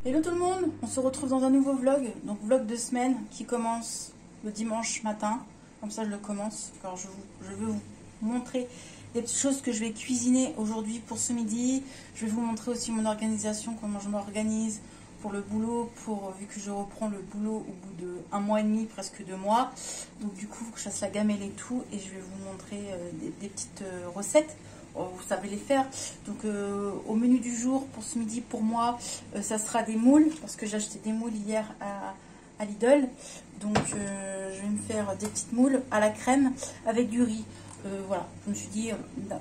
Hello tout le monde, on se retrouve dans un nouveau vlog, donc vlog de semaine qui commence le dimanche matin, comme ça je le commence, car je veux vous montrer des petites choses que je vais cuisiner aujourd'hui pour ce midi. Je vais vous montrer aussi mon organisation, comment je m'organise pour le boulot, vu que je reprends le boulot au bout de 1 mois et demi, presque 2 mois, donc du coup je chasse la gamelle et tout, et je vais vous montrer des petites recettes. Vous savez les faire. Donc au menu du jour pour ce midi, pour moi, ça sera des moules, parce que j'ai acheté des moules hier à Lidl. Donc je vais me faire des petites moules à la crème avec du riz. Voilà, je me suis dit,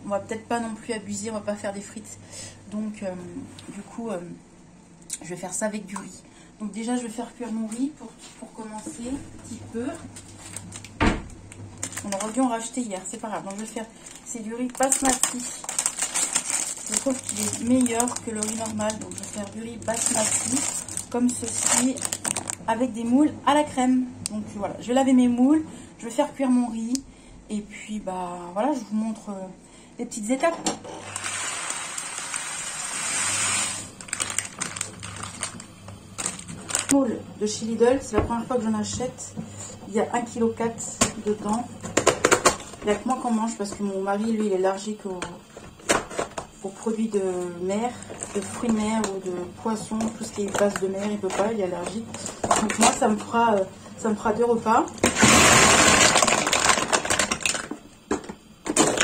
on va peut-être pas non plus abuser, on va pas faire des frites. Donc du coup, je vais faire ça avec du riz. Donc déjà, je vais faire cuire mon riz pour commencer un petit peu. On aurait dû en racheter hier, c'est pas grave. Donc je vais faire, c'est du riz basmati. Je trouve qu'il est meilleur que le riz normal. Donc je vais faire du riz basmati, comme ceci, avec des moules à la crème. Donc voilà, je vais laver mes moules, je vais faire cuire mon riz. Et puis bah voilà, je vous montre les petites étapes. Moules de chez Lidl, c'est la première fois que j'en achète. Il y a 1,4 kg dedans. Il n'y a que moi qu'on mange parce que mon mari, lui, il est allergique aux produits de mer, de fruits de mer ou de poissons, tout ce qui est base de mer, il ne peut pas, il est allergique. Donc moi, ça me fera 2 repas.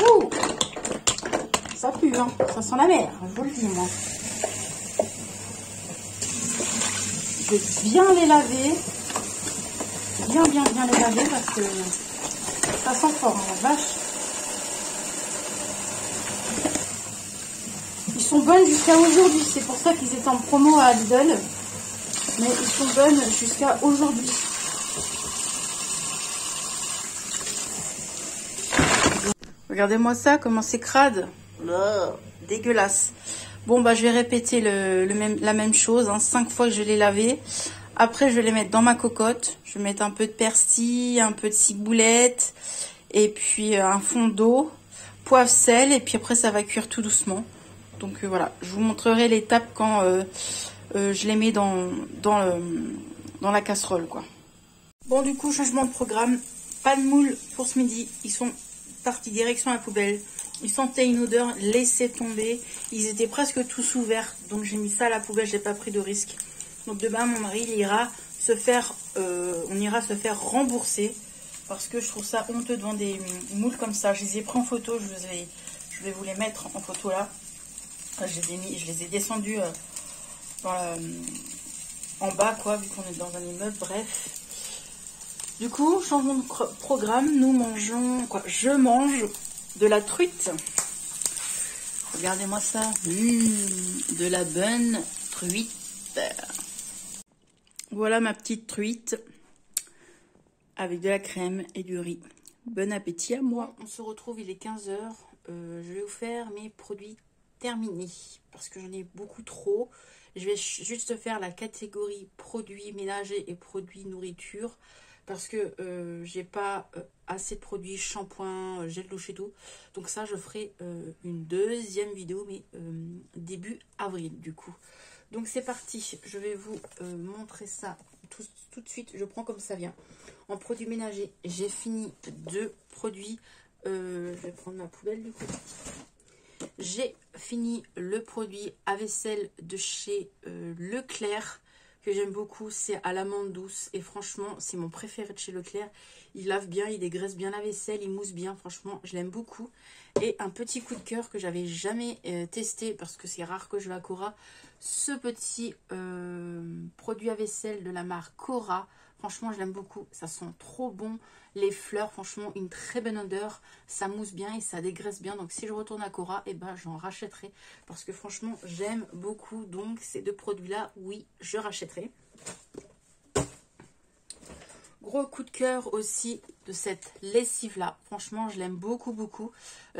Ouh, ça pue, hein, ça sent la mer, je vous le dis, moi. Je vais bien les laver, bien les laver parce que ça sent fort, hein, la vache. Ils sont bonnes jusqu'à aujourd'hui. C'est pour ça qu'ils étaient en promo à Lidl. Mais ils sont bonnes jusqu'à aujourd'hui. Regardez-moi ça, comment c'est crade. Oh, dégueulasse. Bon, bah je vais répéter la même chose. Hein, 5 fois que je l'ai lavé. Après, je vais les mettre dans ma cocotte. Je vais mettre un peu de persil, un peu de ciboulette. Et puis un fond d'eau, poivre, sel. Et puis après, ça va cuire tout doucement. Donc voilà, je vous montrerai l'étape quand je les mets dans la casserole, quoi. Bon, du coup, changement de programme. Pas de moules pour ce midi. Ils sont partis direction la poubelle. Ils sentaient une odeur, laissez tomber. Ils étaient presque tous ouverts. Donc j'ai mis ça à la poubelle, j'ai pas pris de risque. Donc demain, mon mari, on ira se faire rembourser. Parce que je trouve ça honteux de vendre des moules comme ça. Je les ai pris en photo, je vais vous les mettre en photo là. Je les ai descendus en bas, quoi, vu qu'on est dans un immeuble, bref. Du coup, changement de programme, nous mangeons, quoi, je mange de la truite. Regardez-moi ça, de la bonne truite. Voilà ma petite truite, avec de la crème et du riz. Bon appétit à moi. On se retrouve, il est 15 h. Je vais vous faire mes produits terminés parce que j'en ai beaucoup trop. Je vais juste faire la catégorie produits ménagers et produits nourriture parce que j'ai pas assez de produits shampoing, gel douche et tout. Donc ça, je ferai une deuxième vidéo, mais début avril du coup. Donc c'est parti, je vais vous montrer ça tout de suite. Je prends comme ça vient. En produits ménagers, j'ai fini 2 produits. Je vais prendre ma poubelle du coup. J'ai fini le produit à vaisselle de chez Leclerc que j'aime beaucoup. C'est à l'amande douce et franchement, c'est mon préféré de chez Leclerc. Il lave bien, il dégraisse bien la vaisselle, il mousse bien. Franchement, je l'aime beaucoup. Et un petit coup de cœur que j'avais jamais testé parce que c'est rare que je la Cora. Ce petit produit à vaisselle de la marque Cora. Franchement, je l'aime beaucoup. Ça sent trop bon. Les fleurs, franchement, une très bonne odeur. Ça mousse bien et ça dégraisse bien. Donc, si je retourne à Cora, eh ben, j'en rachèterai. Parce que franchement, j'aime beaucoup. Donc, ces 2 produits-là, oui, je rachèterai. Gros coup de cœur aussi de cette lessive-là. Franchement, je l'aime beaucoup.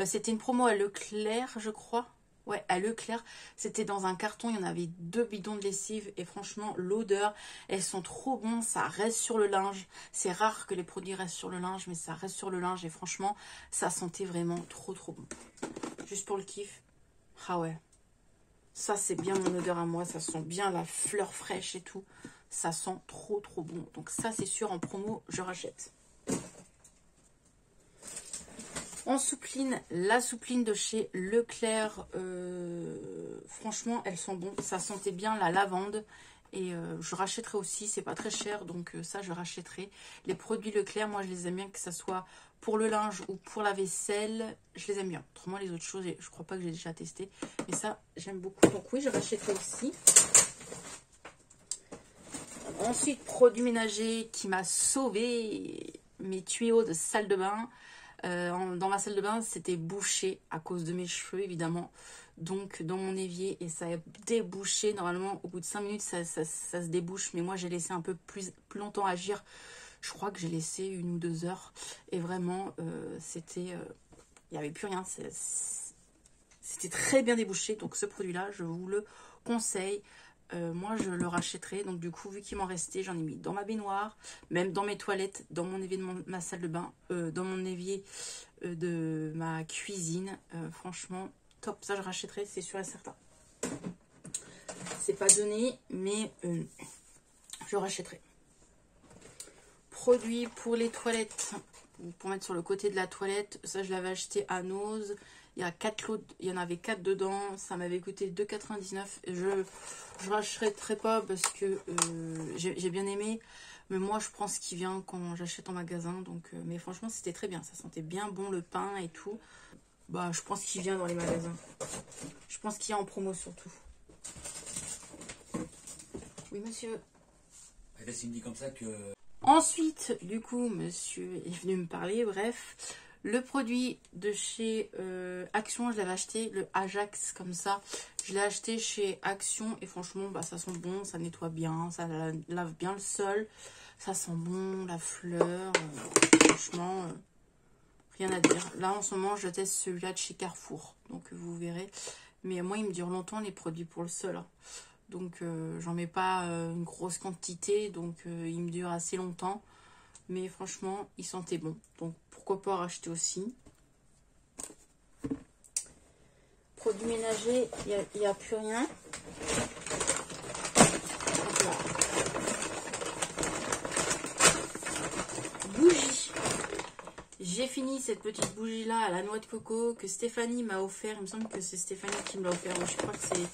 C'était une promo à Leclerc, je crois. Ouais, à Leclerc, c'était dans un carton, il y en avait 2 bidons de lessive et franchement, l'odeur, elles sont trop bonnes, ça reste sur le linge. C'est rare que les produits restent sur le linge, mais ça reste sur le linge et franchement, ça sentait vraiment trop bon. Juste pour le kiff. Ah ouais. Ça, c'est bien mon odeur à moi. Ça sent bien la fleur fraîche et tout. Ça sent trop, trop bon. Donc ça, c'est sûr, en promo, je rachète. En soupline, la soupline de chez Leclerc. Franchement, elles sont bonnes. Ça sentait bien la lavande. Et je rachèterai aussi. C'est pas très cher. Donc ça, je rachèterai. Les produits Leclerc, moi, je les aime bien. Que ça soit pour le linge ou pour la vaisselle. Je les aime bien. Autrement, les autres choses, je crois pas que j'ai déjà testé. Mais ça, j'aime beaucoup. Donc oui, je rachèterai aussi. Ensuite, produit ménager qui m'a sauvé mes tuyaux de salle de bain. Dans ma salle de bain, c'était bouché à cause de mes cheveux, évidemment. Donc, dans mon évier, et ça a débouché. Normalement, au bout de 5 minutes, ça se débouche. Mais moi, j'ai laissé un peu plus longtemps agir. Je crois que j'ai laissé 1 ou 2 heures. Et vraiment, c'était... il n'y avait plus rien. C'était très bien débouché. Donc, ce produit-là, je vous le conseille. Moi, je le rachèterai. Donc, du coup, vu qu'il m'en restait, j'en ai mis dans ma baignoire, même dans mes toilettes, dans mon évier de ma salle de bain, dans mon évier de ma cuisine. Franchement, top. Ça, je rachèterai, c'est sûr et certain. C'est pas donné, mais je rachèterai. Produit pour les toilettes, pour mettre sur le côté de la toilette. Ça, je l'avais acheté à Nose. Il y en avait 4 dedans. Ça m'avait coûté 2,99 €. Je rachèterai pas parce que j'ai bien aimé. Mais moi, je prends ce qui vient quand j'achète en magasin. Donc, mais franchement, c'était très bien. Ça sentait bien bon le pain et tout. Bah, je pense qu'il vient dans les magasins. Je pense qu'il y a en promo surtout. Oui, monsieur. S'il me dit comme ça que... Ensuite, du coup, monsieur est venu me parler, bref. Le produit de chez Action, je l'avais acheté, le Ajax, comme ça. Je l'ai acheté chez Action et franchement, bah, ça sent bon, ça nettoie bien, ça lave bien le sol. Ça sent bon, la fleur, franchement, rien à dire. Là, en ce moment, je teste celui-là de chez Carrefour, donc vous verrez. Mais moi, il me dure longtemps, les produits pour le sol, hein. Donc, j'en mets pas une grosse quantité. Donc, il me dure assez longtemps. Mais franchement, il sentait bon. Donc, pourquoi pas racheter aussi. Produits ménagers, il n'y a plus rien. Voilà. Bougie. J'ai fini cette petite bougie-là à la noix de coco que Stéphanie m'a offert. Il me semble que c'est Stéphanie qui me l'a offert. Je crois que c'est...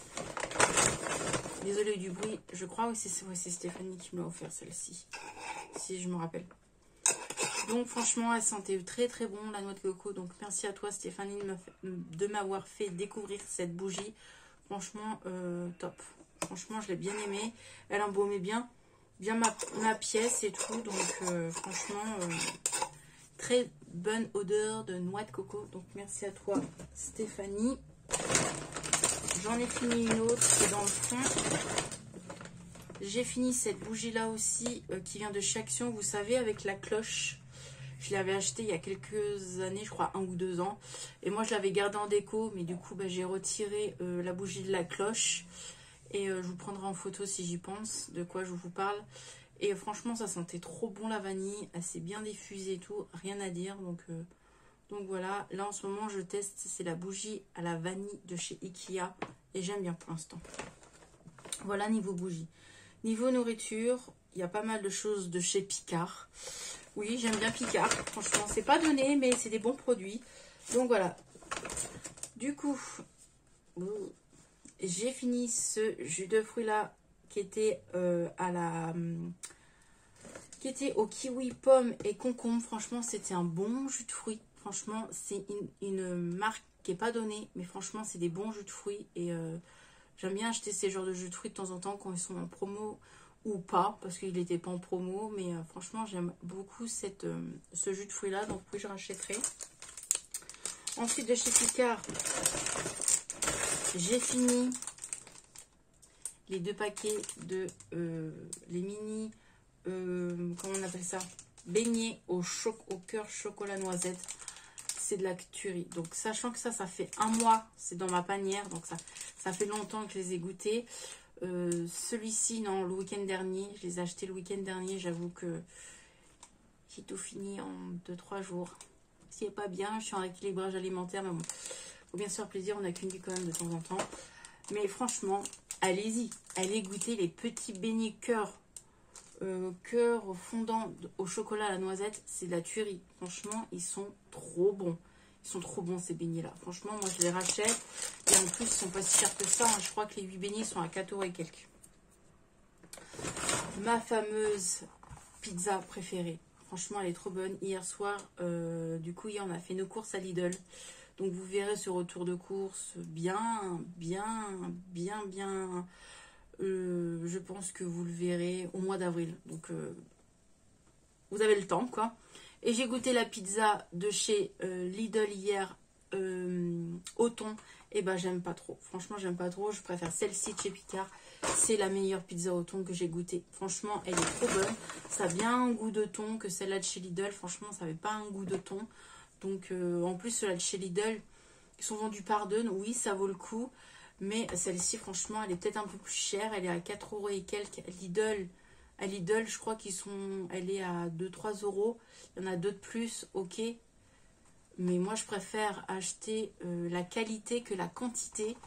Désolée du bruit, je crois que c'est Stéphanie qui me l'a offert celle-ci, si je me rappelle. Donc franchement, elle sentait très très bon la noix de coco. Donc merci à toi Stéphanie de m'avoir fait découvrir cette bougie. Franchement, top. Franchement, je l'ai bien aimée. Elle embaumait bien ma pièce et tout. Donc franchement, très bonne odeur de noix de coco. Donc merci à toi Stéphanie. J'en ai fini une autre qui est dans le fond. J'ai fini cette bougie là aussi qui vient de chez Action, vous savez, avec la cloche. Je l'avais acheté il y a quelques années, je crois 1 ou 2 ans. Et moi je l'avais gardée en déco, mais du coup bah, j'ai retiré la bougie de la cloche. Et je vous prendrai en photo si j'y pense, de quoi je vous parle. Et franchement ça sentait trop bon la vanille, elle s'est bien diffusée et tout, rien à dire. Donc voilà, là en ce moment je teste, c'est la bougie à la vanille de chez Ikea. Et j'aime bien pour l'instant. Voilà niveau bougie. Niveau nourriture, il y a pas mal de choses de chez Picard. Oui, j'aime bien Picard. Franchement, c'est pas donné, mais c'est des bons produits. Donc voilà. Du coup, j'ai fini ce jus de fruits là qui était qui était au kiwi, pomme et concombre. Franchement, c'était un bon jus de fruits. Franchement, c'est une marque qui n'est pas donnée, mais franchement, c'est des bons jus de fruits. Et j'aime bien acheter ces genres de jus de fruits de temps en temps quand ils sont en promo ou pas, parce qu'il n'était pas en promo. Mais franchement, j'aime beaucoup ce jus de fruits là, donc oui, je rachèterai. Ensuite, de chez Picard, j'ai fini les 2 paquets de les mini, comment on appelle ça, beignets au cœur chocolat noisette. C'est de la tuerie. Donc sachant que ça fait 1 mois, c'est dans ma panière, donc ça fait longtemps que je les ai goûtés. Celui-ci, non, le week-end dernier, je les ai achetés le week-end dernier. J'avoue que j'ai tout fini en 2-3 jours. Ce qui n'est pas bien, je suis en rééquilibrage alimentaire, mais bon, faut bien se faire plaisir, on n'a qu'une vie quand même de temps en temps. Mais franchement, allez-y. Allez goûter les petits beignets cœur. Cœur fondant au chocolat à la noisette. C'est de la tuerie. Franchement, ils sont trop bons. Ils sont trop bons ces beignets là. Franchement, moi je les rachète. Et en plus, ils sont pas si chers que ça. Hein. Je crois que les 8 beignets sont à 4 € et quelques. Ma fameuse pizza préférée. Franchement, elle est trop bonne. Hier soir, du coup, hier, on a fait nos courses à Lidl. Donc, vous verrez ce retour de course bien. Je pense que vous le verrez au mois d'avril. Donc, vous avez le temps, quoi. Et j'ai goûté la pizza de chez Lidl hier au thon. Et ben, j'aime pas trop. Franchement, j'aime pas trop. Je préfère celle-ci de chez Picard. C'est la meilleure pizza au thon que j'ai goûtée. Franchement, elle est trop bonne. Ça a bien un goût de thon que celle-là de chez Lidl. Franchement, ça n'avait pas un goût de thon. Donc, en plus, celle-là de chez Lidl, ils sont vendus par deux. Oui, ça vaut le coup. Mais celle-ci, franchement, elle est peut-être un peu plus chère. Elle est à 4 € et quelques. À Lidl, je crois elle est à 2-3 €. Il y en a deux de plus, ok. Mais moi, je préfère acheter la qualité que la quantité.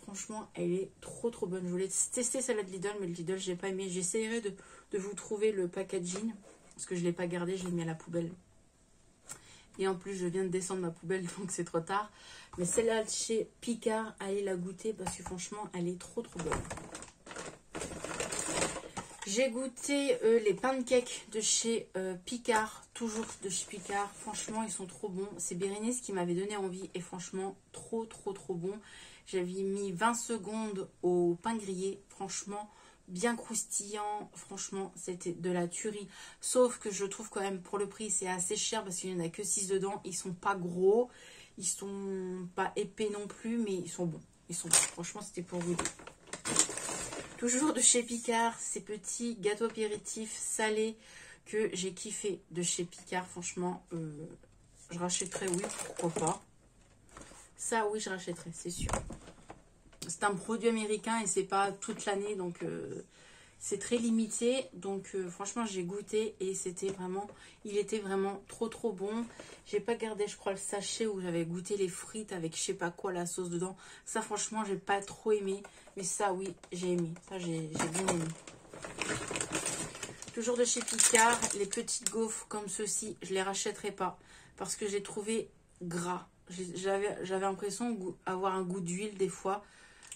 Franchement, elle est trop bonne. Je voulais tester celle-là de Lidl, mais le Lidl, j'ai pas aimé. J'essaierai de vous trouver le packaging, parce que je ne l'ai pas gardé, je l'ai mis à la poubelle. Et en plus, je viens de descendre ma poubelle, donc c'est trop tard. Mais celle-là de chez Picard, allez la goûter, parce que franchement, elle est trop bonne. J'ai goûté les pancakes de chez Picard, toujours de chez Picard. Franchement, ils sont trop bons. C'est Bérénice qui m'avait donné envie, et franchement, trop bon. J'avais mis 20 secondes au pain grillé. Franchement, bien croustillant. Franchement, c'était de la tuerie. Sauf que je trouve quand même, pour le prix, c'est assez cher parce qu'il n'y en a que 6 dedans. Ils sont pas gros. Ils sont pas épais non plus, mais ils sont bons. Ils sont bons. Franchement, c'était pour vous dire. Toujours de chez Picard, ces petits gâteaux apéritifs salés que j'ai kiffé de chez Picard. Franchement, je rachèterai, oui, pourquoi pas. Ça, oui, je rachèterai, c'est sûr. C'est un produit américain et c'est pas toute l'année, donc c'est très limité. Donc franchement, j'ai goûté et il était vraiment trop bon. J'ai pas gardé, je crois, le sachet où j'avais goûté les frites avec je sais pas quoi, la sauce dedans. Ça, franchement, j'ai pas trop aimé. Mais ça, oui, j'ai aimé. Ça, j'ai bien aimé. Toujours de chez Picard, les petites gaufres comme ceci, je les rachèterai pas parce que j'ai trouvé gras. J'avais l'impression d'avoir un goût d'huile des fois.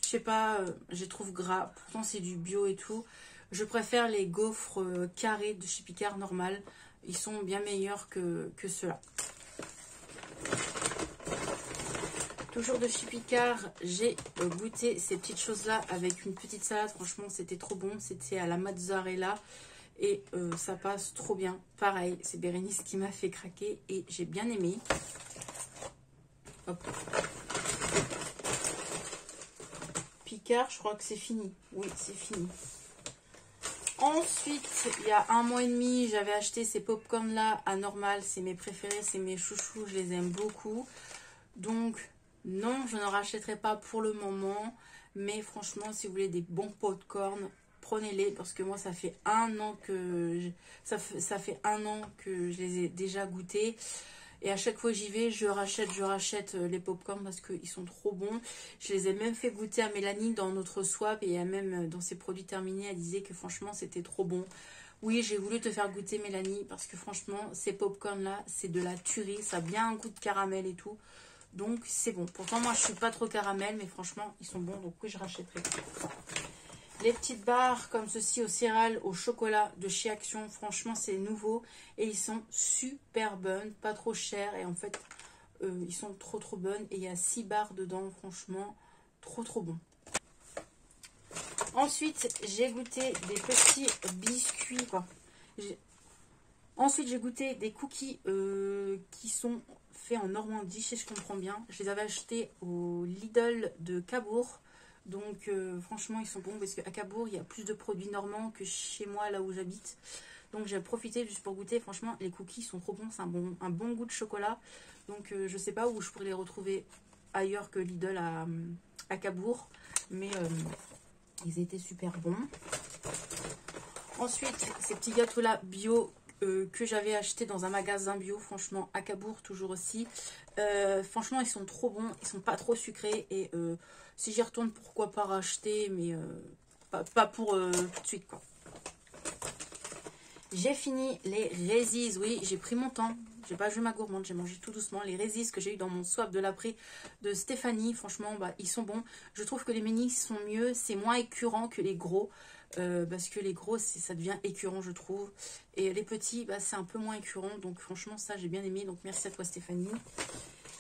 Je sais pas, je les trouve gras. Pourtant, c'est du bio et tout. Je préfère les gaufres carrés de chez Picard normal. Ils sont bien meilleurs que ceux-là. Toujours de chez Picard, j'ai goûté ces petites choses-là avec une petite salade. Franchement, c'était trop bon. C'était à la mozzarella. Et ça passe trop bien. Pareil, c'est Bérénice qui m'a fait craquer et j'ai bien aimé. Hop. Picard, je crois que c'est fini. Oui, c'est fini. Ensuite, il y a 1 mois et demi, j'avais acheté ces popcorn là à Normal. C'est mes préférés, c'est mes chouchous, je les aime beaucoup. Donc, non, je ne rachèterai pas pour le moment. Mais franchement, si vous voulez des bons popcorn, prenez-les. Parce que moi, ça fait un an que je les ai déjà goûtés. Et à chaque fois que j'y vais, je rachète les popcorn parce qu'ils sont trop bons. Je les ai même fait goûter à Mélanie dans notre swap. Et même dans ses produits terminés, elle disait que franchement, c'était trop bon. Oui, j'ai voulu te faire goûter, Mélanie, parce que franchement, ces popcorn-là, c'est de la tuerie. Ça a bien un goût de caramel et tout. Donc, c'est bon. Pourtant, moi, je suis pas trop caramel, mais franchement, ils sont bons. Donc, oui, je rachèterai. Les petites barres comme ceci au céréales, au chocolat de chez Action. Franchement, c'est nouveau. Et ils sont super bonnes, pas trop chers. Et en fait, ils sont trop bonnes. Et il y a 6 barres dedans. Franchement, trop bon. Ensuite, j'ai goûté des petits biscuits. Ensuite, j'ai goûté des cookies qui sont faits en Normandie, si je comprends bien. Je les avais achetés au Lidl de Cabourg. Donc, franchement, ils sont bons parce qu'à Cabourg, il y a plus de produits normands que chez moi, là où j'habite. Donc, j'ai profité juste pour goûter. Franchement, les cookies sont trop bons. C'est un bon goût de chocolat. Donc, je sais pas où je pourrais les retrouver ailleurs que Lidl à Cabourg. Mais ils étaient super bons. Ensuite, ces petits gâteaux-là bio que j'avais acheté dans un magasin bio, franchement, à Cabourg, toujours aussi. Franchement, ils sont trop bons, ils sont pas trop sucrés. Et si j'y retourne, pourquoi pas racheter, mais pas pour tout de suite, quoi. J'ai fini les Résis, oui, j'ai pris mon temps. J'ai pas joué ma gourmande, j'ai mangé tout doucement. Les Résis que j'ai eu dans mon swap de l'après de Stéphanie, franchement, bah, ils sont bons. Je trouve que les mini sont mieux, c'est moins écœurant que les gros. Parce que les gros, ça devient écœurant, je trouve. Et les petits, bah, c'est un peu moins écœurant. Donc franchement, ça, j'ai bien aimé. Donc merci à toi, Stéphanie.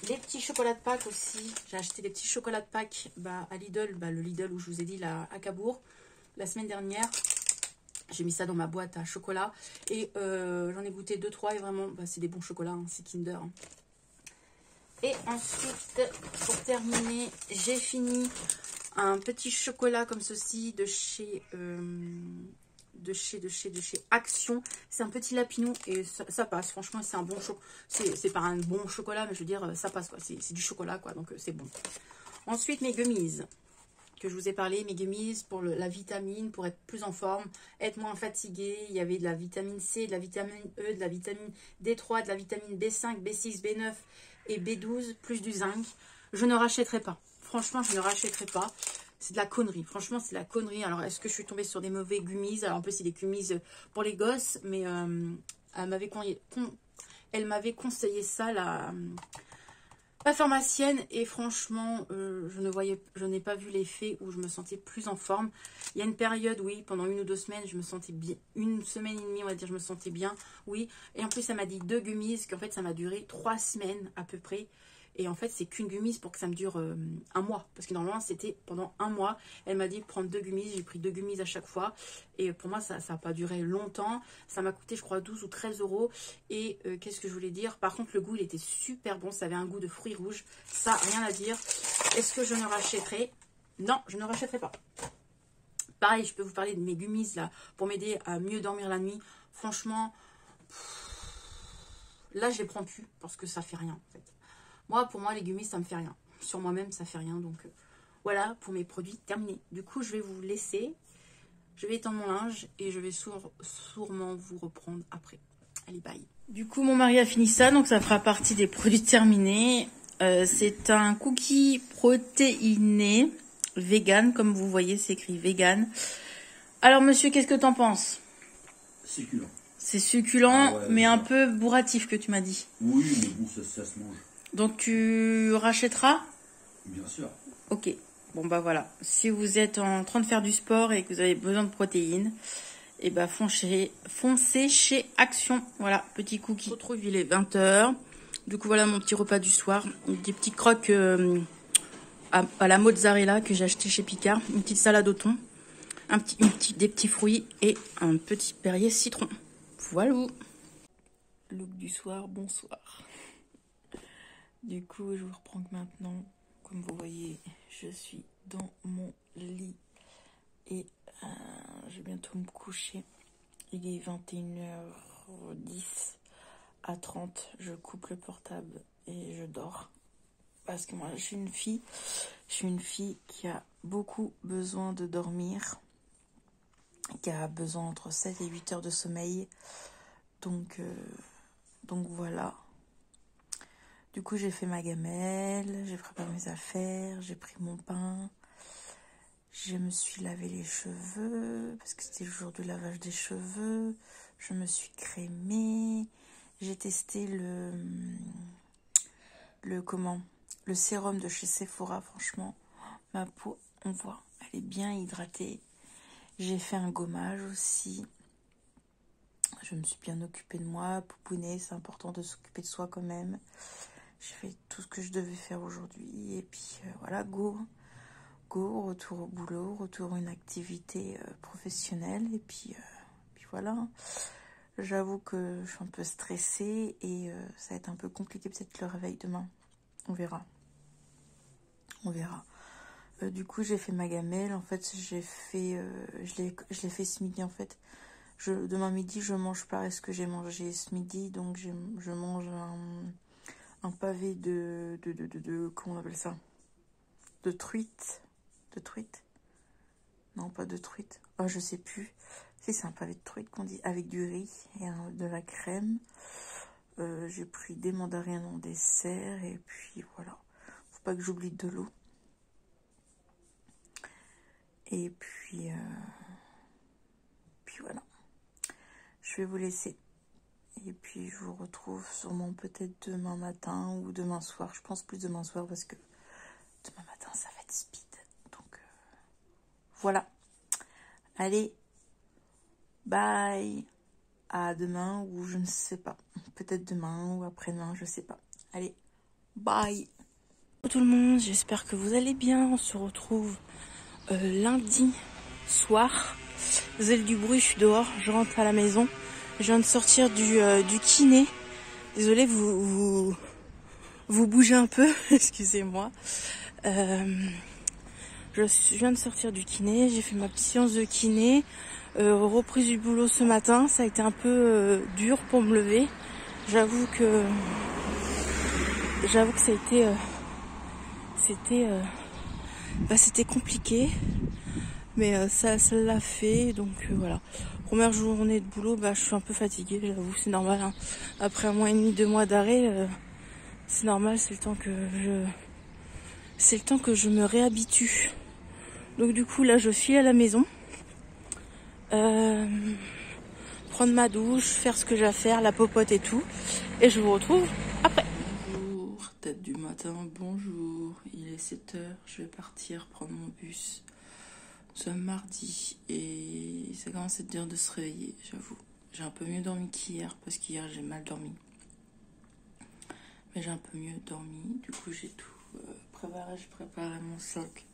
Les petits chocolats de Pâques aussi. J'ai acheté des petits chocolats de Pâques bah, à Lidl. Bah, le Lidl où je vous ai dit, là, à Cabourg, la semaine dernière. J'ai mis ça dans ma boîte à chocolat. Et j'en ai goûté 2-3 et vraiment, bah, c'est des bons chocolats. Hein, c'est Kinder. Hein. Et ensuite, pour terminer, j'ai fini un petit chocolat comme ceci de chez Action. C'est un petit lapinou et ça passe. Franchement, c'est un bon chocolat. C'est pas un bon chocolat, mais je veux dire, ça passe quoi. C'est du chocolat quoi, donc c'est bon. Ensuite, mes gummies que je vous ai parlé, mes gummies pour la vitamine, pour être plus en forme, être moins fatigué. Il y avait de la vitamine C, de la vitamine E, de la vitamine D3, de la vitamine B5, B6, B9 et B12, plus du zinc. Je ne rachèterai pas. Franchement, je ne rachèterai pas. C'est de la connerie. Franchement, c'est de la connerie. Alors, est-ce que je suis tombée sur des mauvais gummies? Alors, en plus, c'est des gummies pour les gosses, mais elle m'avait conseillé ça, la pharmacienne, et franchement, je n'ai pas vu l'effet où je me sentais plus en forme. Il y a une période, oui, pendant 1 ou 2 semaines, je me sentais bien. 1 semaine et demie, on va dire, je me sentais bien, oui. Et en plus, elle m'a dit 2 gummies, qu'en fait, ça m'a duré 3 semaines à peu près. Et en fait, c'est qu'une gummies pour que ça me dure 1 mois. Parce que normalement, c'était pendant 1 mois. Elle m'a dit prendre 2 gummies. J'ai pris 2 gummies à chaque fois. Et pour moi, ça n'a pas duré longtemps. Ça m'a coûté, je crois, 12 ou 13 euros. Et qu'est-ce que je voulais dire? Par contre, le goût, il était super bon. Ça avait un goût de fruits rouges. Ça, rien à dire. Est-ce que je ne rachèterai? Non, je ne rachèterai pas. Pareil, je peux vous parler de mes gummies, là, pour m'aider à mieux dormir la nuit. Franchement, là, je les prends plus parce que ça fait rien, en fait. Pour moi, les gummies, ça me fait rien. Sur moi-même, ça fait rien. Donc, voilà pour mes produits terminés. Du coup, je vais vous laisser. Je vais étendre mon linge et je vais sûrement vous reprendre après. Allez, bye. Du coup, mon mari a fini ça. Donc, ça fera partie des produits terminés. C'est un cookie protéiné vegan. Comme vous voyez, c'est écrit vegan. Alors, monsieur, qu'est-ce que t'en penses? Succulent. C'est succulent, mais un peu bourratif, que tu m'as dit. Oui, mais bon, ça se mange. Donc tu rachèteras? Bien sûr. Ok. Bon bah voilà. Si vous êtes en train de faire du sport et que vous avez besoin de protéines, et bah foncez chez Action. Voilà, petit cookie. Je retrouve, il est 20 h. Du coup voilà mon petit repas du soir. Des petits croques à la mozzarella que j'ai acheté chez Picard. Une petite salade au thon. Des petits fruits et un petit Perrier citron. Voilà. Look du soir, bonsoir. Du coup, je vous reprends que maintenant, comme vous voyez, je suis dans mon lit et je vais bientôt me coucher. Il est 21h10 à 30. Je coupe le portable et je dors. Parce que moi, je suis une fille qui a beaucoup besoin de dormir, qui a besoin entre 7 et 8 heures de sommeil. Donc voilà. Du coup, j'ai fait ma gamelle, j'ai préparé mes affaires, j'ai pris mon pain, je me suis lavé les cheveux, parce que c'était le jour du lavage des cheveux, je me suis crémée, j'ai testé le sérum de chez Sephora, franchement, ma peau, on voit, elle est bien hydratée. J'ai fait un gommage aussi. Je me suis bien occupée de moi, pouponner, c'est important de s'occuper de soi quand même. J'ai fait tout ce que je devais faire aujourd'hui. Et puis voilà, go, retour au boulot, retour à une activité professionnelle. Et puis voilà. J'avoue que je suis un peu stressée et ça va être un peu compliqué peut-être le réveil demain. On verra. Du coup, j'ai fait ma gamelle. En fait, je l'ai fait ce midi en fait. Demain midi, je mange pas ce que j'ai mangé ce midi. Donc je mange un pavé de comment on appelle ça, de truite, non pas de truite, je sais plus, Si, c'est un pavé de truite qu'on dit, avec du riz et de la crème. J'ai pris des mandarines en dessert et puis voilà. Faut pas que j'oublie de l'eau. Et puis voilà. Je vais vous laisser. Et puis je vous retrouve sûrement peut-être demain matin ou demain soir. Je pense plus demain soir parce que demain matin ça va être speed. Donc voilà. Allez, bye. À demain ou je ne sais pas. Peut-être demain ou après-demain, je sais pas. Allez, bye. Bonjour tout le monde, j'espère que vous allez bien. On se retrouve lundi soir. Vous avez du bruit, je suis dehors, je rentre à la maison. Je viens de sortir du kiné. Désolée, vous bougez un peu, excusez-moi. Je viens de sortir du kiné, j'ai fait ma petite séance de kiné. Reprise du boulot ce matin, ça a été un peu dur pour me lever. J'avoue que ça a été c'était compliqué, mais ça l'a fait. Donc voilà. Première journée de boulot, je suis un peu fatiguée, j'avoue, c'est normal. Hein. Après 1 mois et demi, 2 mois d'arrêt, c'est normal, c'est le temps que je me réhabitue. Donc du coup là, je file à la maison, prendre ma douche, faire ce que j'ai à faire, la popote et tout, et je vous retrouve après. Bonjour, tête du matin, bonjour, il est 7h, je vais partir prendre mon bus. Nous sommes mardi et ça commence à être dur de se réveiller, j'avoue. J'ai un peu mieux dormi qu'hier parce qu'hier j'ai mal dormi. Mais j'ai un peu mieux dormi, du coup j'ai tout préparé, je préparais mon sac.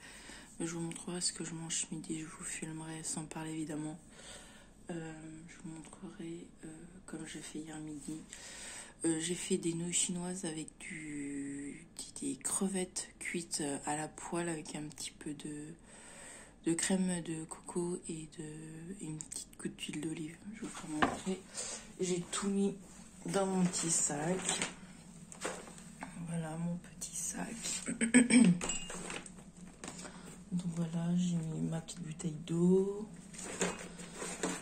Je vous montrerai ce que je mange ce midi, je vous filmerai sans parler évidemment. Je vous montrerai comme j'ai fait hier midi. J'ai fait des nouilles chinoises avec des crevettes cuites à la poêle avec un petit peu de crème de coco et une petite goutte d'huile d'olive. Je vous ferai montrer. J'ai tout mis dans mon petit sac. Voilà mon petit sac. Donc voilà, j'ai mis ma petite bouteille d'eau,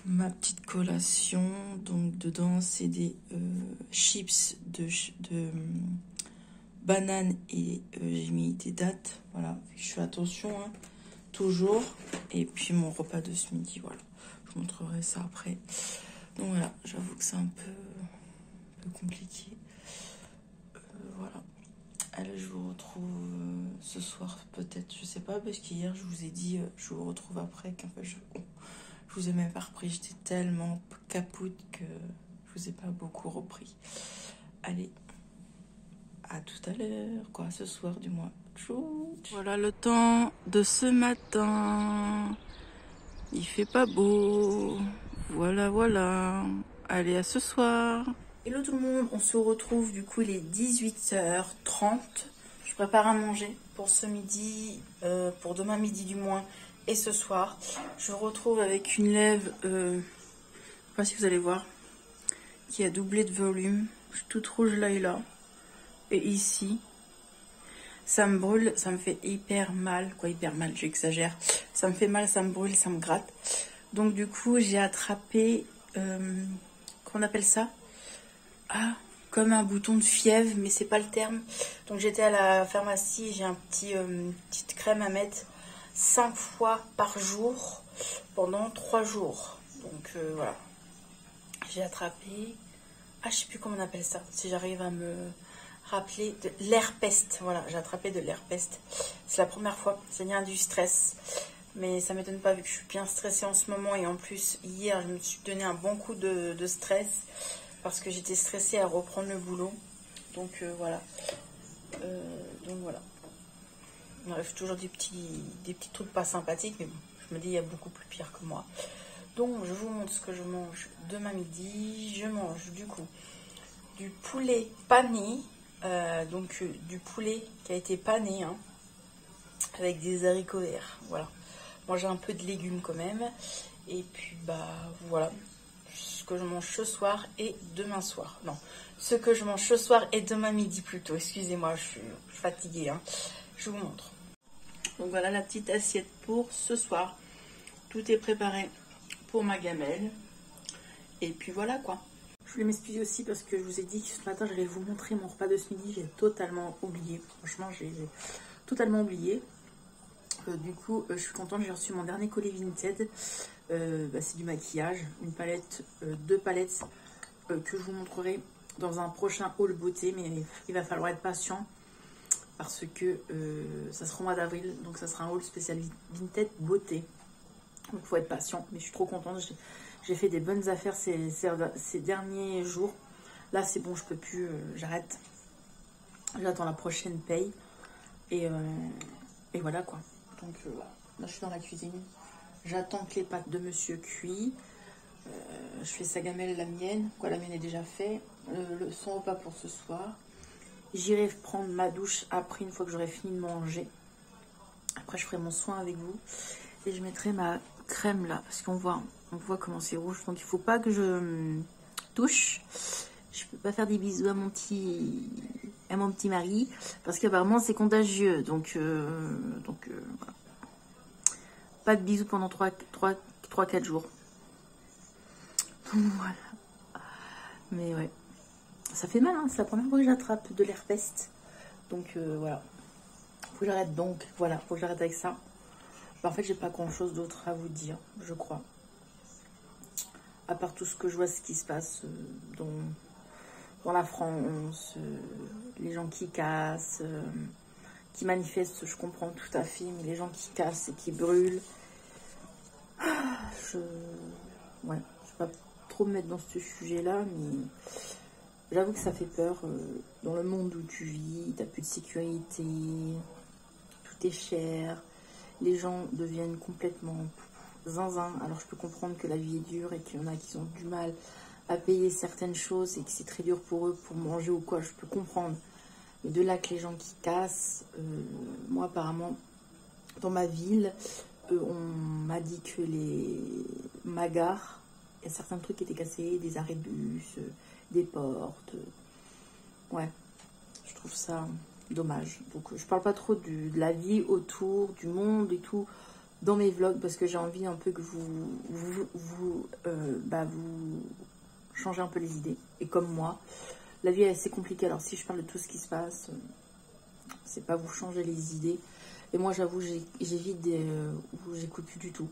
ma petite collation. Donc dedans c'est des chips de banane et j'ai mis des dattes. Voilà, je fais attention, hein, toujours. Et puis mon repas de ce midi, voilà. Je vous montrerai ça après. Donc voilà, j'avoue que c'est un peu compliqué. Voilà. Allez, je vous retrouve ce soir peut-être, je sais pas, parce qu'hier je vous ai dit je vous retrouve après, qu'en fait je vous ai même pas repris, j'étais tellement capoute que je vous ai pas beaucoup repris. Allez, à tout à l'heure, quoi, ce soir du moins. Tchou. Voilà le temps de ce matin, il fait pas beau, voilà, allez à ce soir. Hello tout le monde, on se retrouve, du coup il est 18h30, je prépare à manger pour ce midi, pour demain midi du moins, et ce soir. Je vous retrouve avec une lèvre, je sais pas si vous allez voir, qui a doublé de volume, je suis toute rouge là et là, et ici, ça me brûle, ça me fait hyper mal, j'exagère, ça me fait mal, ça me brûle, ça me gratte. Donc du coup j'ai attrapé, qu'on appelle ça? Comme un bouton de fièvre, mais c'est pas le terme. Donc j'étais à la pharmacie, j'ai petite crème à mettre 5 fois par jour pendant 3 jours. Donc voilà. J'ai attrapé, je sais plus comment on appelle ça, si j'arrive à me rappeler, de l'herpès. Voilà, j'ai attrapé de l'herpès. C'est la première fois, c'est bien du stress. Mais ça m'étonne pas vu que je suis bien stressée en ce moment. Et en plus, hier, je me suis donné un bon coup de stress. Parce que j'étais stressée à reprendre le boulot. Donc voilà. On arrive toujours des petits trucs pas sympathiques. Mais bon, je me dis, il y a beaucoup plus pire que moi. Donc je vous montre ce que je mange demain midi. Je mange du coup du poulet pané. Du poulet qui a été pané. Hein, avec des haricots verts. Voilà. Manger un peu de légumes quand même. Et puis voilà. Que je mange ce soir et demain soir. Non, ce que je mange ce soir et demain midi plutôt. Excusez-moi, je suis fatiguée. Hein. Je vous montre. Donc voilà la petite assiette pour ce soir. Tout est préparé. pour ma gamelle. Et puis voilà quoi. Je voulais m'excuser aussi parce que je vous ai dit que ce matin j'allais vous montrer mon repas de ce midi. J'ai totalement oublié. Franchement, j'ai totalement oublié. Du coup, je suis contente. J'ai reçu mon dernier colis Vinted. C'est du maquillage. Une palette, 2 palettes que je vous montrerai dans un prochain haul beauté. Mais il va falloir être patient parce que ça sera au mois d'avril. Donc ça sera un haul spécial Vinted beauté. Donc il faut être patient. Mais je suis trop contente. J'ai fait des bonnes affaires ces derniers jours. Là, c'est bon, je peux plus. J'arrête. J'attends la prochaine paye. Et voilà quoi. Donc voilà. Là, je suis dans la cuisine. J'attends que les pâtes de monsieur cuisent. Je fais sa gamelle, la mienne. Quoi, la mienne est déjà faite. Son repas pour ce soir. J'irai prendre ma douche après, une fois que j'aurai fini de manger. Après, je ferai mon soin avec vous. Et je mettrai ma crème là. Parce qu'on voit comment c'est rouge. Donc, il ne faut pas que je touche. Je peux pas faire des bisous à mon petit mari. Parce qu'apparemment, c'est contagieux. Donc voilà. Pas de bisous pendant 3-4 jours. Donc, voilà. Mais ouais. Ça fait mal, hein. C'est la première fois que j'attrape de l'herpès. Donc voilà. Faut que j'arrête donc. Voilà, faut que j'arrête avec ça. En fait, j'ai pas grand chose d'autre à vous dire, je crois. À part tout ce que je vois, ce qui se passe dans la France, les gens qui cassent, qui manifestent, je comprends tout à fait, mais les gens qui cassent et qui brûlent, je vais pas trop me mettre dans ce sujet-là, mais j'avoue que ça fait peur. Dans le monde où tu vis, t'as plus de sécurité, tout est cher, les gens deviennent complètement zinzin. Alors je peux comprendre que la vie est dure et qu'il y en a qui ont du mal à payer certaines choses et que c'est très dur pour eux pour manger ou quoi, je peux comprendre. Mais de là que les gens qui cassent, moi apparemment dans ma ville, on m'a dit que ma gare, il y a certains trucs qui étaient cassés, des arrêts de bus, des portes. Ouais, je trouve ça dommage. Donc je parle pas trop de la vie autour, du monde et tout dans mes vlogs parce que j'ai envie un peu que vous changez un peu les idées. Et comme moi, la vie est assez compliquée. Alors si je parle de tout ce qui se passe, c'est pas vous changer les idées. Et moi j'avoue, j'évite où j'écoute plus du tout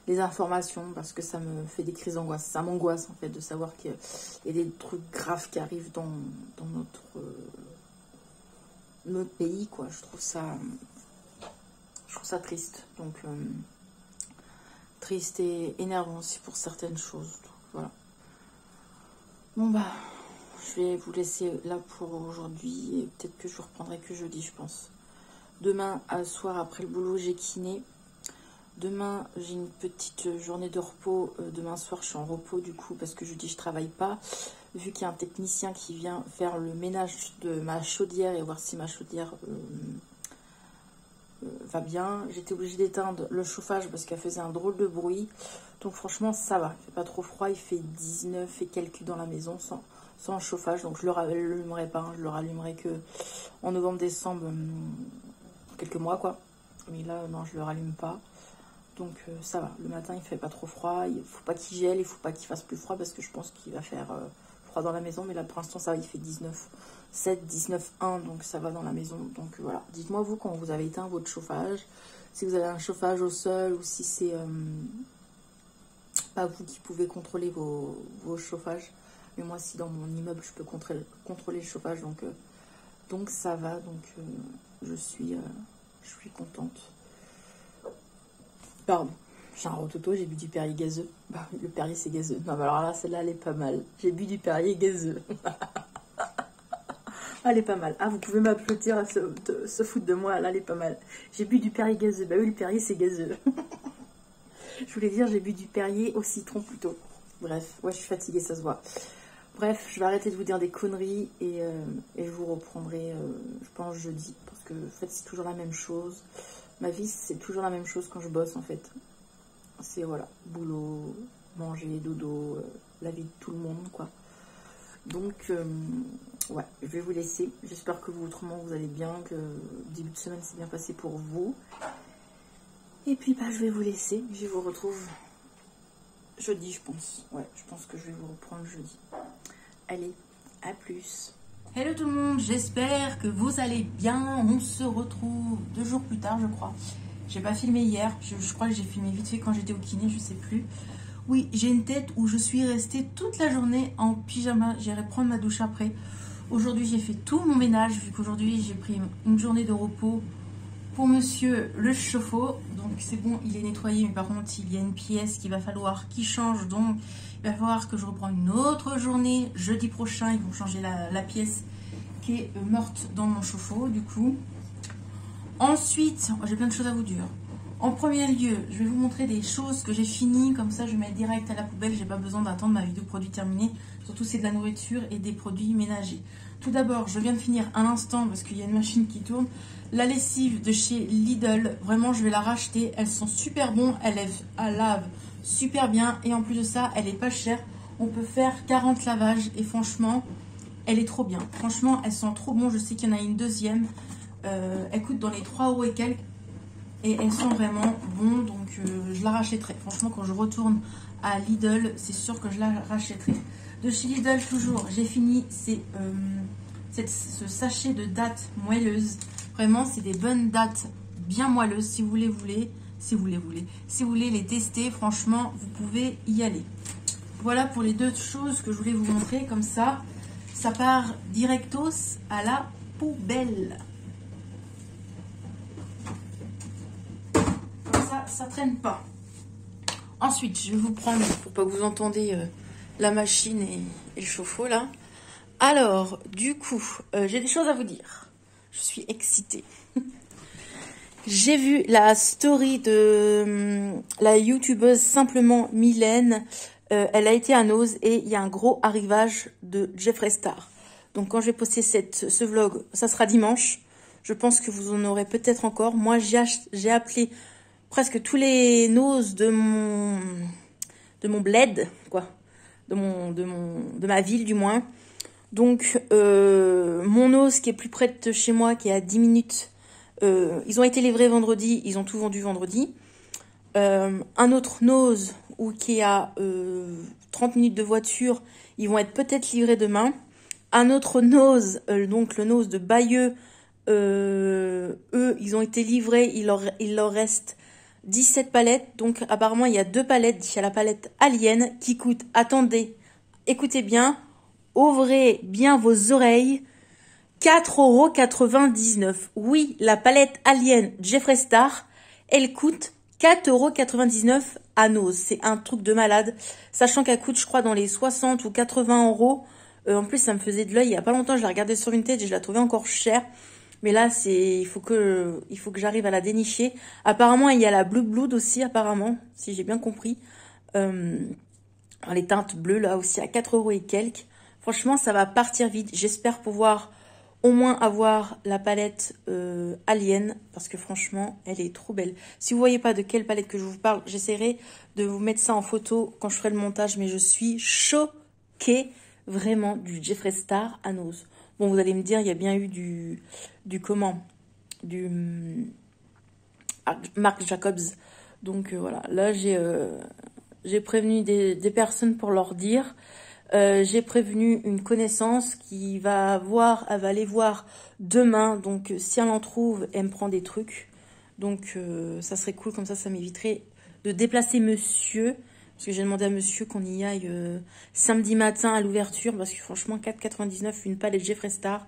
les informations parce que ça me fait des crises d'angoisse. Ça m'angoisse en fait de savoir qu'il y a des trucs graves qui arrivent dans notre pays, quoi. Je trouve ça triste. Donc triste et énervant aussi pour certaines choses. Donc, voilà. Bon bah, je vais vous laisser là pour aujourd'hui et peut-être que je vous reprendrai que jeudi, je pense. Demain à soir après le boulot, j'ai kiné. Demain, j'ai une petite journée de repos. Demain soir, je suis en repos du coup parce que jeudi, je travaille pas. Vu qu'il y a un technicien qui vient faire le ménage de ma chaudière et voir si ma chaudière va bien. J'étais obligée d'éteindre le chauffage parce qu'elle faisait un drôle de bruit. Donc franchement, ça va. Il fait pas trop froid. Il fait 19 et quelques dans la maison sans chauffage. Donc je le rallumerai pas. Hein. Je le rallumerai que en novembre-décembre, quelques mois quoi. Mais là, non, je le rallume pas. Donc ça va, le matin il fait pas trop froid, il faut pas qu'il gèle, il faut pas qu'il fasse plus froid parce que je pense qu'il va faire froid dans la maison, mais là pour l'instant ça va, il fait 19,7, 19,1, donc ça va dans la maison. Donc voilà, dites-moi vous quand vous avez éteint votre chauffage, si vous avez un chauffage au sol ou si c'est pas vous qui pouvez contrôler vos chauffages, mais moi si dans mon immeuble je peux contrôler le chauffage, donc ça va, donc je suis contente. Pardon, j'ai un rototo, j'ai bu du Perrier gazeux. Bah, le Perrier c'est gazeux. Non, mais alors là, celle-là, elle est pas mal. J'ai bu du Perrier gazeux. Elle est pas mal. Ah, vous pouvez m'applaudir, se foutre de moi. Là, elle est pas mal. J'ai bu du Perrier gazeux. Bah oui, le Perrier c'est gazeux. Je voulais dire, j'ai bu du Perrier au citron plutôt. Bref, ouais, je suis fatiguée, ça se voit. Bref, je vais arrêter de vous dire des conneries et je vous reprendrai, je pense, jeudi. Parce que, en fait, c'est toujours la même chose. Ma vie, c'est toujours la même chose quand je bosse, en fait. C'est, voilà, boulot, manger, dodo, la vie de tout le monde, quoi. Donc, ouais, je vais vous laisser. J'espère que vous, autrement, vous allez bien, que le début de semaine s'est bien passé pour vous. Et puis, bah, je vais vous laisser. Je vous retrouve jeudi, je pense. Ouais, je pense que je vais vous reprendre jeudi. Allez, à plus. Hello tout le monde, j'espère que vous allez bien. On se retrouve 2 jours plus tard, je crois. J'ai pas filmé hier. Je crois que j'ai filmé vite fait quand j'étais au kiné, je sais plus. Oui, j'ai une tête où je suis restée toute la journée en pyjama. J'irai prendre ma douche après. Aujourd'hui, j'ai fait tout mon ménage, vu qu'aujourd'hui, j'ai pris une journée de repos pour monsieur le chauffe-eau. Donc, c'est bon, il est nettoyé. Mais par contre, il y a une pièce qu'il va falloir qu'il change. Donc, il va falloir que je reprenne une autre journée. Jeudi prochain, ils vont changer la pièce qui est morte dans mon chauffe-eau, du coup. Ensuite, j'ai plein de choses à vous dire. En premier lieu, je vais vous montrer des choses que j'ai finies. Comme ça, je vais mettre direct à la poubelle. J'ai pas besoin d'attendre ma vidéo produit terminée. Surtout, c'est de la nourriture et des produits ménagers. Tout d'abord, je viens de finir à l'instant parce qu'il y a une machine qui tourne. La lessive de chez Lidl. Vraiment, je vais la racheter. Elles sont super bonnes. Elles lavent super bien. Et en plus de ça, elle est pas chère. On peut faire 40 lavages. Et franchement, elle est trop bien. Franchement, elles sont trop bonnes. Je sais qu'il y en a une deuxième. Elle coûte dans les 3 € et quelques. Et elles sont vraiment bonnes, donc je la rachèterai. Franchement, quand je retourne à Lidl, c'est sûr que je la rachèterai. De chez Lidl, toujours, j'ai fini ce sachet de dattes moelleuses. Vraiment, c'est des bonnes dattes bien moelleuses. Si vous voulez les tester, franchement, vous pouvez y aller. Voilà pour les 2 choses que je voulais vous montrer. Comme ça, ça part directos à la poubelle. Ça traîne pas. Ensuite, je vais vous prendre, pour pas que vous entendiez la machine et le chauffe-eau là. Alors, du coup, j'ai des choses à vous dire. Je suis excitée. J'ai vu la story de la youtubeuse Simplement Mylène. Elle a été à Nose et il y a un gros arrivage de Jeffree Star. Donc, quand je vais poster ce vlog, ça sera dimanche. Je pense que vous en aurez peut-être encore. Moi, j'ai appelé presque tous les noses de mon bled, quoi, de ma ville du moins. Donc mon nose qui est plus près de chez moi, qui est à 10 minutes, ils ont été livrés vendredi, ils ont tout vendu vendredi. Un autre nose qui est à 30 minutes de voiture, ils vont être peut-être livrés demain. Un autre nose, donc le nose de Bayeux, eux, ils ont été livrés, il leur reste 17 palettes, donc apparemment il y a 2 palettes. Il y a la palette Alien qui coûte, attendez, écoutez bien, ouvrez bien vos oreilles, 4,99 €. Oui, la palette Alien Jeffree Star, elle coûte 4,99 € à Nose. C'est un truc de malade, sachant qu'elle coûte, je crois, dans les 60 ou 80 €. En plus, ça me faisait de l'œil. Il y a pas longtemps, je la regardais sur Vinted et je la trouvais encore chère. Mais là, il faut que j'arrive à la dénicher. Apparemment, il y a la Blue Blood aussi, apparemment, si j'ai bien compris. Les teintes bleues, là aussi, à 4 € et quelques. Franchement, ça va partir vite. J'espère pouvoir au moins avoir la palette Alien, parce que franchement, elle est trop belle. Si vous voyez pas de quelle palette que je vous parle, j'essaierai de vous mettre ça en photo quand je ferai le montage. Mais je suis choquée, vraiment, du Jeffree Star à Nose. Bon, vous allez me dire, il y a bien eu du Marc Jacobs. Donc voilà, là j'ai prévenu des personnes pour leur dire. J'ai prévenu une connaissance qui va aller voir demain. Donc si elle en trouve, elle me prend des trucs. Donc ça serait cool, comme ça m'éviterait de déplacer monsieur. Parce que j'ai demandé à monsieur qu'on y aille samedi matin à l'ouverture. Parce que franchement, 4,99 € une palette Jeffree Star.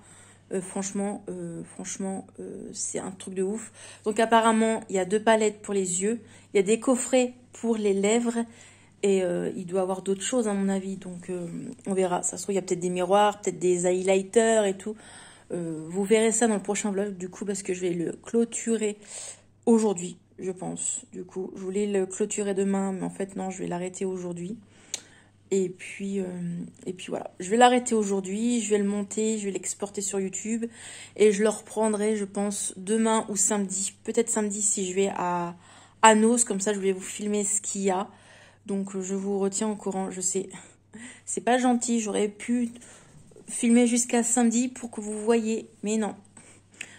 Franchement, c'est un truc de ouf. Donc apparemment, il y a 2 palettes pour les yeux. Il y a des coffrets pour les lèvres. Et il doit y avoir d'autres choses à mon avis. Donc on verra. Ça se trouve, il y a peut-être des miroirs, peut-être des highlighters et tout. Vous verrez ça dans le prochain vlog. Du coup, parce que je vais le clôturer aujourd'hui, je pense. Du coup, je voulais le clôturer demain. Mais en fait, non, je vais l'arrêter aujourd'hui. Et puis voilà, je vais l'arrêter aujourd'hui, je vais le monter, je vais l'exporter sur YouTube et je le reprendrai, je pense, demain ou samedi. Peut-être samedi si je vais à Nose, comme ça je vais vous filmer ce qu'il y a. Donc je vous retiens au courant, je sais, c'est pas gentil, j'aurais pu filmer jusqu'à samedi pour que vous voyez, mais non.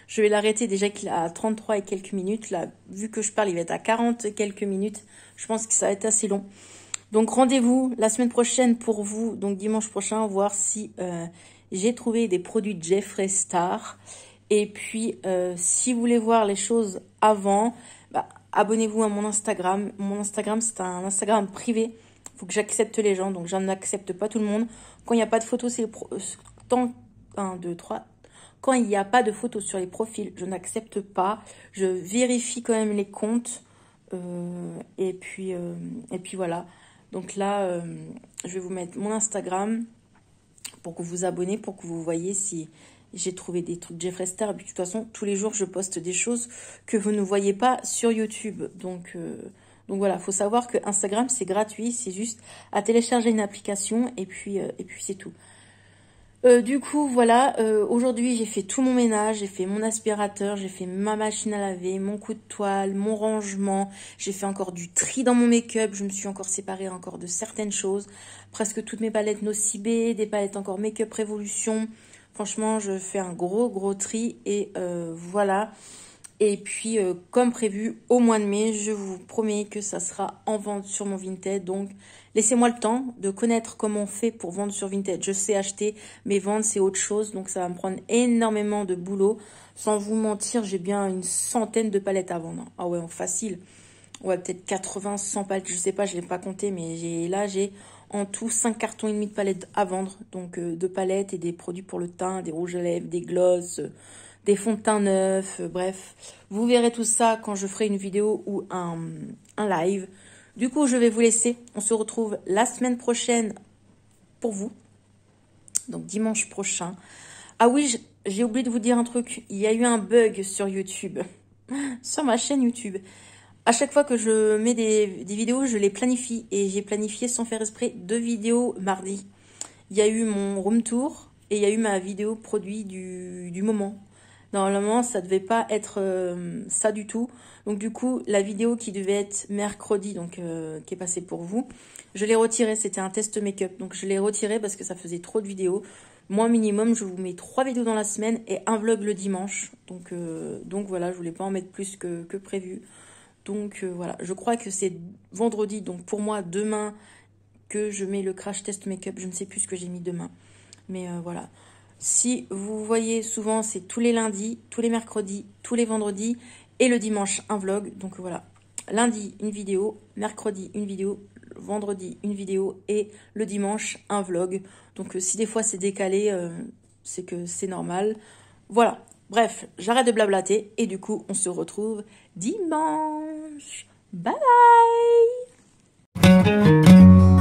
Je vais l'arrêter déjà qu'il a 33 et quelques minutes. Là, vu que je parle, il va être à 40 et quelques minutes. Je pense que ça va être assez long. Donc rendez-vous la semaine prochaine pour vous, donc dimanche prochain, voir si j'ai trouvé des produits Jeffree Star. Et puis si vous voulez voir les choses avant, bah, abonnez-vous à mon Instagram. Mon Instagram, c'est un Instagram privé. Il faut que j'accepte les gens, donc j'en accepte pas tout le monde. Quand il n'y a pas de photos, c'est tant 1, 2, 3. Quand il n'y a pas de photos sur les profils, je n'accepte pas. Je vérifie quand même les comptes. Et puis voilà. Donc là, je vais vous mettre mon Instagram pour que vous vous abonnez, pour que vous voyez si j'ai trouvé des trucs Jeffree Star. Et puis de toute façon, tous les jours, je poste des choses que vous ne voyez pas sur YouTube. Donc voilà, il faut savoir que Instagram, c'est gratuit. C'est juste à télécharger une application et puis c'est tout. Du coup, voilà, aujourd'hui, j'ai fait tout mon ménage, j'ai fait mon aspirateur, j'ai fait ma machine à laver, mon coup de toile, mon rangement, j'ai fait encore du tri dans mon make-up, je me suis encore séparée encore de certaines choses, presque toutes mes palettes Nocibé, des palettes encore Make-up Révolution. Franchement, je fais un gros tri et voilà. Et puis, comme prévu, au mois de mai, je vous promets que ça sera en vente sur mon Vinted. Donc, laissez-moi le temps de connaître comment on fait pour vendre sur Vinted. Je sais acheter, mais vendre, c'est autre chose. Donc, ça va me prendre énormément de boulot. Sans vous mentir, j'ai bien une centaine de palettes à vendre. Ah ouais, en facile. Ouais, peut-être 80, 100 palettes. Je sais pas, je l'ai pas compté, mais j'ai en tout 5 cartons et demi de palettes à vendre. Donc, de palettes et des produits pour le teint, des rouges à lèvres, des glosses, des fonds de teint neufs, bref. Vous verrez tout ça quand je ferai une vidéo ou un live. Du coup, je vais vous laisser. On se retrouve la semaine prochaine pour vous. Donc, dimanche prochain. Ah oui, j'ai oublié de vous dire un truc. Il y a eu un bug sur YouTube. Sur ma chaîne YouTube. À chaque fois que je mets des vidéos, je les planifie. Et j'ai planifié sans faire exprès 2 vidéos mardi. Il y a eu mon room tour et il y a eu ma vidéo produit du moment. Normalement, ça devait pas être ça du tout. Donc du coup, la vidéo qui devait être mercredi, donc qui est passée pour vous, je l'ai retirée. C'était un test make-up. Donc je l'ai retirée parce que ça faisait trop de vidéos. Moi, minimum, je vous mets 3 vidéos dans la semaine et un vlog le dimanche. Donc voilà, je voulais pas en mettre plus que prévu. Donc voilà, je crois que c'est vendredi. Donc pour moi, demain, que je mets le crash test make-up. Je ne sais plus ce que j'ai mis demain. Mais voilà. Si vous voyez souvent, c'est tous les lundis, tous les mercredis, tous les vendredis et le dimanche, un vlog. Donc voilà, lundi, une vidéo, mercredi, une vidéo, vendredi, une vidéo et le dimanche, un vlog. Donc si des fois c'est décalé, c'est que c'est normal. Voilà, bref, j'arrête de blablater et du coup, on se retrouve dimanche. Bye bye!